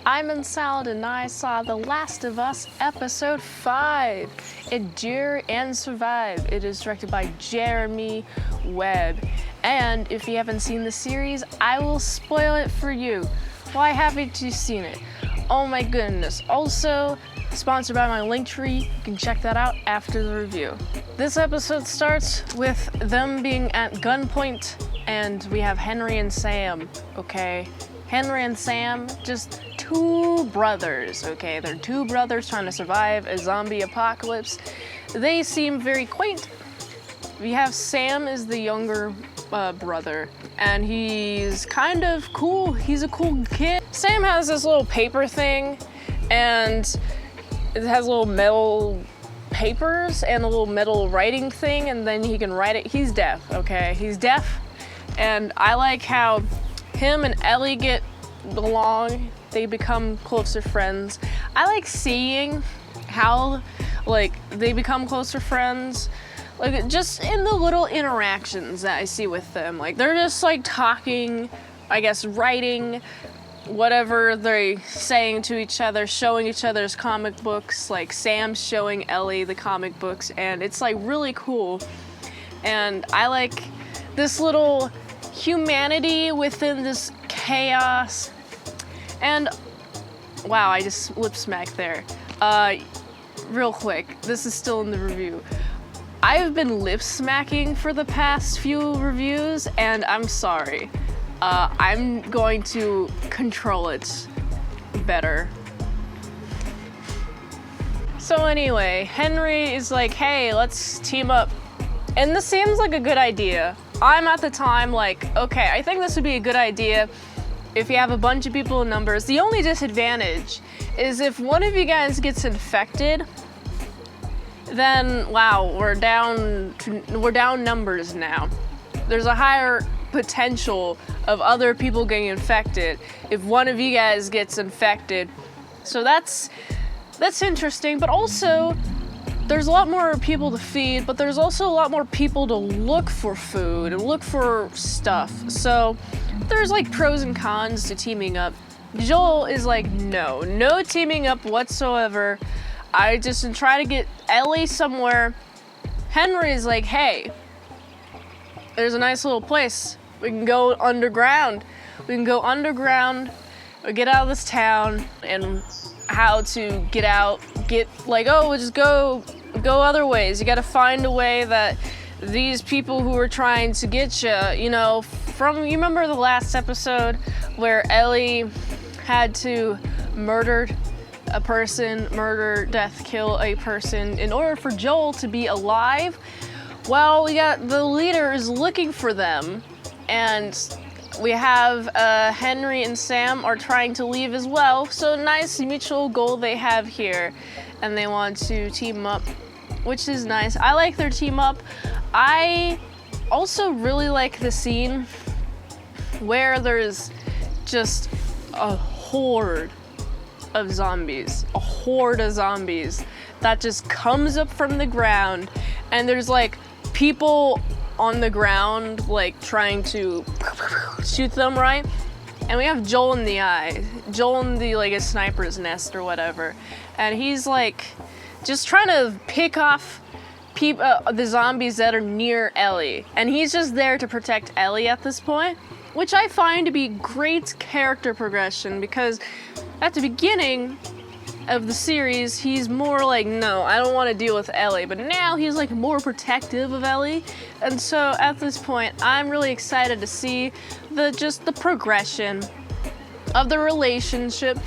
I'm in Salad and I saw The Last of Us Episode 5, Endure and Survive. It is directed by Jeremy Webb. And if you haven't seen the series, I will spoil it for you. Why haven't you seen it? Oh my goodness. Also, sponsored by my Linktree. You can check that out after the review. This episode starts with them being at gunpoint, and we have Henry and Sam, okay? Henry and Sam, just two brothers, okay? They're two brothers trying to survive a zombie apocalypse. They seem very quaint. We have Sam is the younger brother, and he's kind of cool. He's a cool kid. Sam has this little paper thing, and it has little metal papers and a little metal writing thing, and then he can write it. He's deaf, okay? He's deaf, and I like how him and Ellie get along. They become closer friends. I like seeing how, like, they become closer friends. Like, just in the little interactions that I see with them. Like, they're just, like, talking, I guess, writing, whatever they're saying to each other, showing each other's comic books. Like, Sam's showing Ellie the comic books, and it's, like, really cool. And I like this little humanity within this chaos. And, wow, I just lip smacked there. Real quick, this is still in the review. I've been lip smacking for the past few reviews, and I'm sorry. I'm going to control it better. So anyway, Henry is like, hey, let's team up. And this seems like a good idea. I'm at the time like, okay, I think this would be a good idea if you have a bunch of people in numbers. The only disadvantage is if one of you guys gets infected, then wow, we're down numbers now. There's a higher potential of other people getting infected if one of you guys gets infected. So that's interesting, but also there's a lot more people to feed, but there's also a lot more people to look for food and look for stuff. So there's like pros and cons to teaming up. Joel is like, no teaming up whatsoever. I just try to get Ellie somewhere. Henry's like, hey, there's a nice little place. We can go underground. We can go underground, or get out of this town, and how to get out, we'll just go other ways. You gotta find a way that these people who are trying to get you, you remember the last episode where Ellie had to murder, kill a person in order for Joel to be alive? Well, we got the leaders looking for them, and we have Henry and Sam are trying to leave as well. So nice mutual goal they have here, and they want to team up, which is nice. I like their team up. I also really like the scene where there's just a horde of zombies that just comes up from the ground, and there's like people on the ground like trying to shoot them, right? And we have Joel in the like a sniper's nest or whatever, and he's like just trying to pick off the zombies that are near Ellie, and he's just there to protect Ellie at this point, which I find to be great character progression, because at the beginning of the series, he's more like, no, I don't want to deal with Ellie, but now he's like more protective of Ellie, and so at this point, I'm really excited to see the progression of the relationship,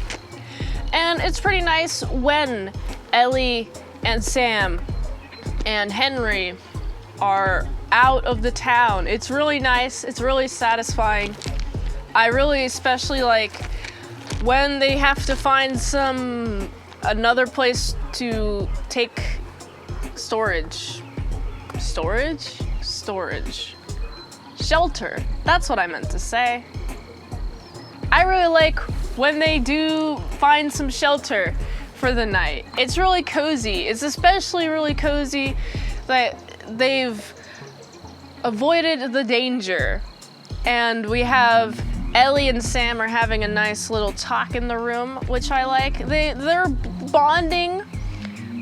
and it's pretty nice when Ellie and Sam and Henry are out of the town. It's really nice, it's really satisfying. I really especially like when they have to find another place to take shelter. That's what I meant to say. I really like when they do find some shelter for the night. It's really cozy. It's especially really cozy that they've avoided the danger, and we have Ellie and Sam are having a nice little talk in the room, which I like. They're bonding.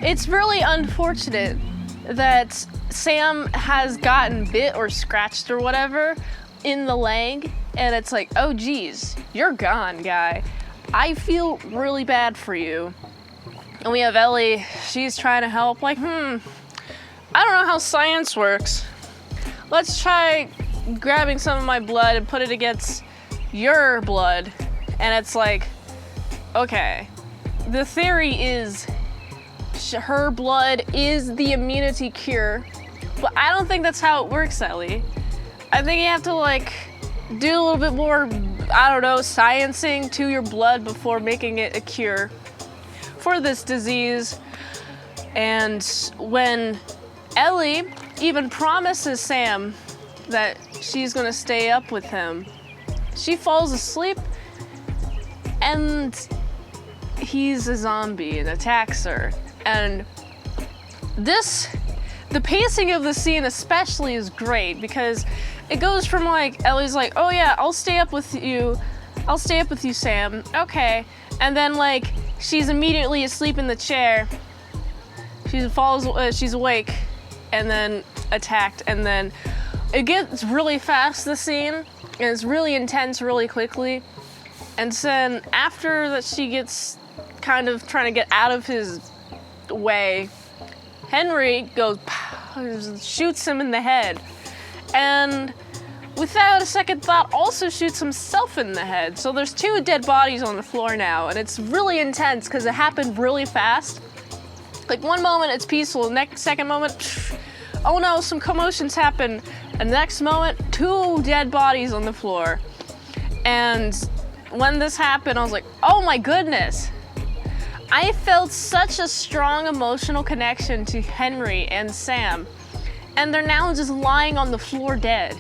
It's really unfortunate that Sam has gotten bit or scratched or whatever in the leg, and it's like, oh geez, you're gone, guy. I feel really bad for you. And we have Ellie, she's trying to help, like, I don't know how science works. Let's try grabbing some of my blood and put it against your blood. And it's like, okay, the theory is her blood is the immunity cure, but I don't think that's how it works, Ellie. I think you have to like do a little bit more, I don't know, sciencing to your blood before making it a cure for this disease. And when Ellie even promises Sam that she's gonna stay up with him, she falls asleep and he's a zombie and attacks her. And the pacing of the scene especially is great because it goes from like, Ellie's like, oh yeah, I'll stay up with you, Sam, okay. And then like, she's immediately asleep in the chair. She's awake and then attacked, and then it gets really fast, the scene, and it's really intense really quickly. And then after that she gets kind of trying to get out of his way, Henry goes, shoots him in the head. And without a second thought, also shoots himself in the head. So there's 2 dead bodies on the floor now, and it's really intense because it happened really fast. Like one moment it's peaceful, second moment, oh no, some commotions happen. And the next moment, 2 dead bodies on the floor. And when this happened, I was like, oh my goodness. I felt such a strong emotional connection to Henry and Sam. And they're now just lying on the floor dead.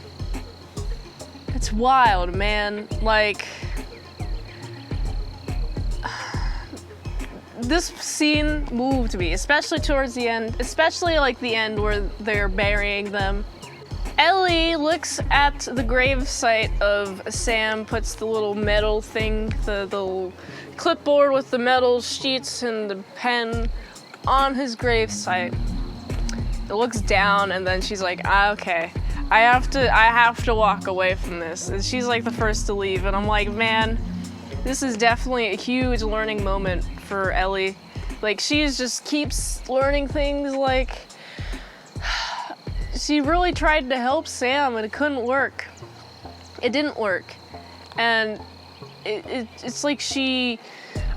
It's wild, man. Like, this scene moved me, especially towards the end, especially like the end where they're burying them. Ellie looks at the grave site of Sam, puts the little metal thing, the little clipboard with the metal sheets and the pen on his grave site. It looks down, and then she's like, okay, I have to walk away from this. And she's like the first to leave, and I'm like, man, this is definitely a huge learning moment for Ellie. Like, she just keeps learning things. Like, she really tried to help Sam and it couldn't work. It didn't work. And it's like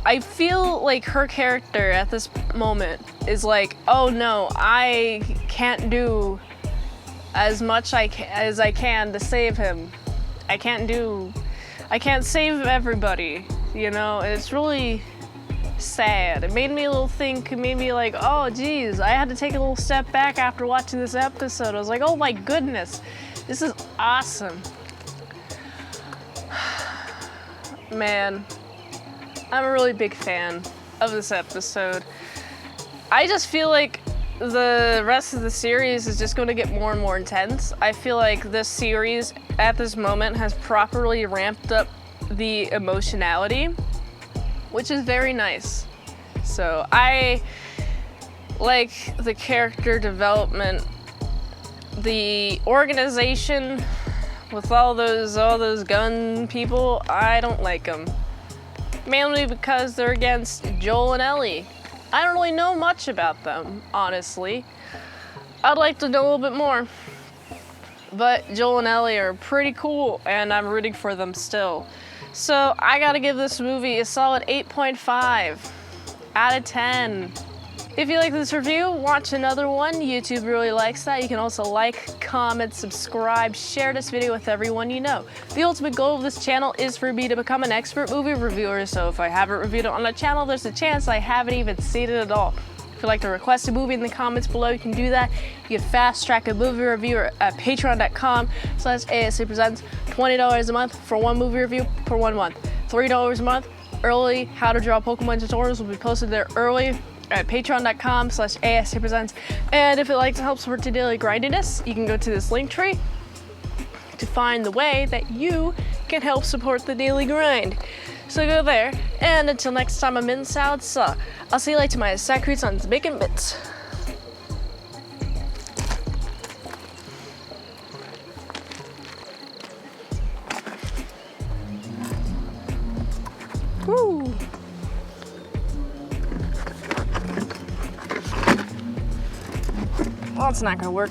I feel like her character at this moment is like, oh no, I can't do as much as I can to save him. I can't save everybody, you know? It's really sad. It made me like, oh geez, I had to take a little step back after watching this episode. I was like, oh my goodness, this is awesome. Man, I'm a really big fan of this episode. I just feel like the rest of the series is just going to get more and more intense. I feel like this series at this moment has properly ramped up the emotionality, which is very nice. So I like the character development, the organization with all those gun people. I don't like them, mainly because they're against Joel and Ellie. I don't really know much about them, honestly. I'd like to know a little bit more. But Joel and Ellie are pretty cool, and I'm rooting for them still. So I gotta give this movie a solid 8.5 out of 10. If you like this review, watch another one. YouTube really likes that. You can also like, comment, subscribe, share this video with everyone you know. The ultimate goal of this channel is for me to become an expert movie reviewer, so if I haven't reviewed it on the channel, there's a chance I haven't even seen it at all. If you'd like to request a movie in the comments below, you can do that. You can fast track a movie review at patreon.com/ASEPresents. $20 a month for one movie review per 1 month. $3 a month. Early how to draw Pokemon tutorials will be posted there early at patreon.com/ASEPresents. And if you'd like to help support the daily grindiness, you can go to this link tree to find the way that you can can help support the daily grind. So go there, and until next time, I'm Mint Salad, so I'll see you later, my secrets on the bacon bits. Woo! Well, that's not gonna work.